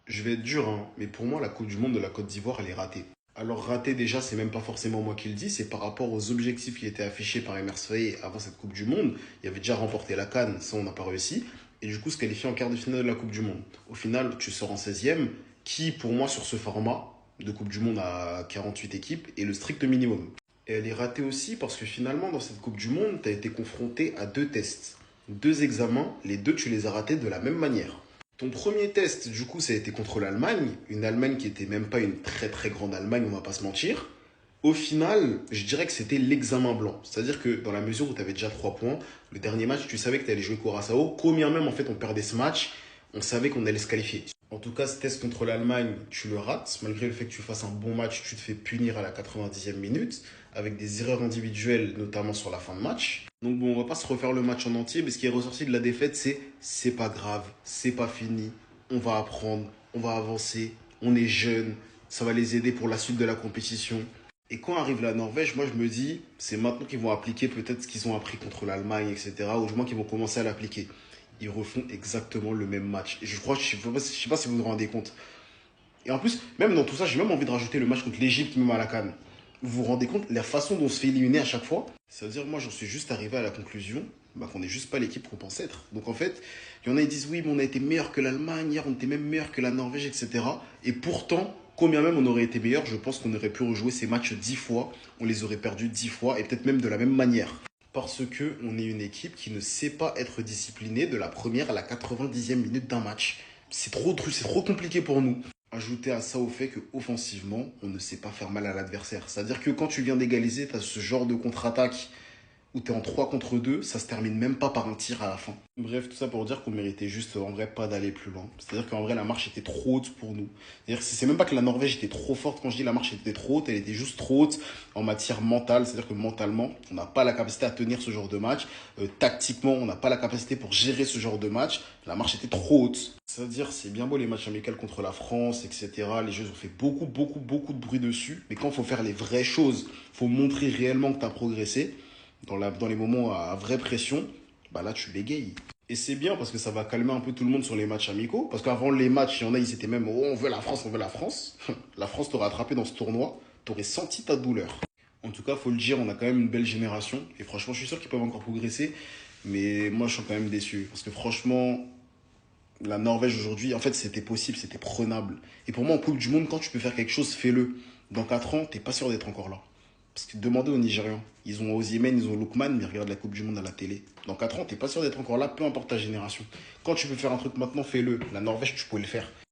Je vais être dur, hein, mais pour moi, la Coupe du Monde de la Côte d'Ivoire, elle est ratée. Alors ratée déjà, c'est même pas forcément moi qui le dis, c'est par rapport aux objectifs qui étaient affichés par Emerse Faé avant cette Coupe du Monde. Il y avait déjà remporté la CAN, ça on n'a pas réussi, et du coup se qualifier en quart de finale de la Coupe du Monde. Au final, tu sors en 16e, qui pour moi sur ce format de Coupe du Monde à 48 équipes est le strict minimum. Et elle est ratée aussi parce que finalement, dans cette Coupe du Monde, tu as été confronté à deux tests, deux examens, les deux tu les as ratés de la même manière. Ton premier test, du coup, ça a été contre l'Allemagne. Une Allemagne qui était même pas une très très grande Allemagne, on va pas se mentir. Au final, je dirais que c'était l'examen blanc. C'est-à-dire que dans la mesure où tu avais déjà 3 points, le dernier match, tu savais que tu allais jouer Curaçao. Combien même en fait on perdait ce match, on savait qu'on allait se qualifier. En tout cas, ce test contre l'Allemagne, tu le rates. Malgré le fait que tu fasses un bon match, tu te fais punir à la 90e minute, avec des erreurs individuelles, notamment sur la fin de match. Donc bon, on va pas se refaire le match en entier, mais ce qui est ressorti de la défaite, c'est pas grave, c'est pas fini, on va apprendre, on va avancer, on est jeune, ça va les aider pour la suite de la compétition. Et quand arrive la Norvège, moi je me dis, c'est maintenant qu'ils vont appliquer peut-être ce qu'ils ont appris contre l'Allemagne, etc. Ou du moins qu'ils vont commencer à l'appliquer. Ils refont exactement le même match. Et je crois, je sais pas si vous vous rendez compte. Et en plus, même dans tout ça, j'ai même envie de rajouter le match contre l'Égypte, même à la CAN. Vous vous rendez compte la façon dont on se fait éliminer à chaque fois? C'est-à-dire, moi, j'en suis juste arrivé à la conclusion bah, qu'on n'est juste pas l'équipe qu'on pense être. Donc en fait, il y en a qui disent oui, mais on a été meilleur que l'Allemagne, hier on était même meilleur que la Norvège, etc. Et pourtant, combien même on aurait été meilleur, je pense qu'on aurait pu rejouer ces matchs 10 fois, on les aurait perdus 10 fois, et peut-être même de la même manière. Parce que on est une équipe qui ne sait pas être disciplinée de la première à la 90e minute d'un match. C'est trop compliqué pour nous. Ajouter à ça au fait que offensivement, on ne sait pas faire mal à l'adversaire. C'est-à-dire que quand tu viens d'égaliser, tu as ce genre de contre-attaque où tu es en 3 contre 2, ça se termine même pas par un tir à la fin. Bref, tout ça pour dire qu'on méritait juste en vrai pas d'aller plus loin. C'est-à-dire qu'en vrai la marche était trop haute pour nous. C'est-à-dire que c'est même pas que la Norvège était trop forte, quand je dis la marche était trop haute, elle était juste trop haute en matière mentale. C'est-à-dire que mentalement, on n'a pas la capacité à tenir ce genre de match. Tactiquement, on n'a pas la capacité pour gérer ce genre de match. La marche était trop haute. C'est-à-dire, c'est bien beau les matchs amicaux contre la France, etc. Les jeux ont fait beaucoup, beaucoup, beaucoup de bruit dessus. Mais quand il faut faire les vraies choses, il faut montrer réellement que tu as progressé dans les moments à vraie pression, bah là tu bégayes. Et c'est bien parce que ça va calmer un peu tout le monde sur les matchs amicaux. Parce qu'avant les matchs, il y en a, ils étaient même oh, on veut la France, on veut la France. La France t'aurait attrapé dans ce tournoi, t'aurais senti ta douleur. En tout cas, faut le dire, on a quand même une belle génération. Et franchement, je suis sûr qu'ils peuvent encore progresser. Mais moi, je suis quand même déçu. Parce que franchement, la Norvège aujourd'hui, en fait, c'était possible, c'était prenable. Et pour moi, en Coupe du Monde, quand tu peux faire quelque chose, fais-le. Dans 4 ans, t'es pas sûr d'être encore là. Parce que demandez aux Nigérians. Ils ont Osimhen, ils ont Lookman, mais ils regardent la Coupe du Monde à la télé. Dans 4 ans, t'es pas sûr d'être encore là, peu importe ta génération. Quand tu peux faire un truc maintenant, fais-le. La Norvège, tu peux le faire.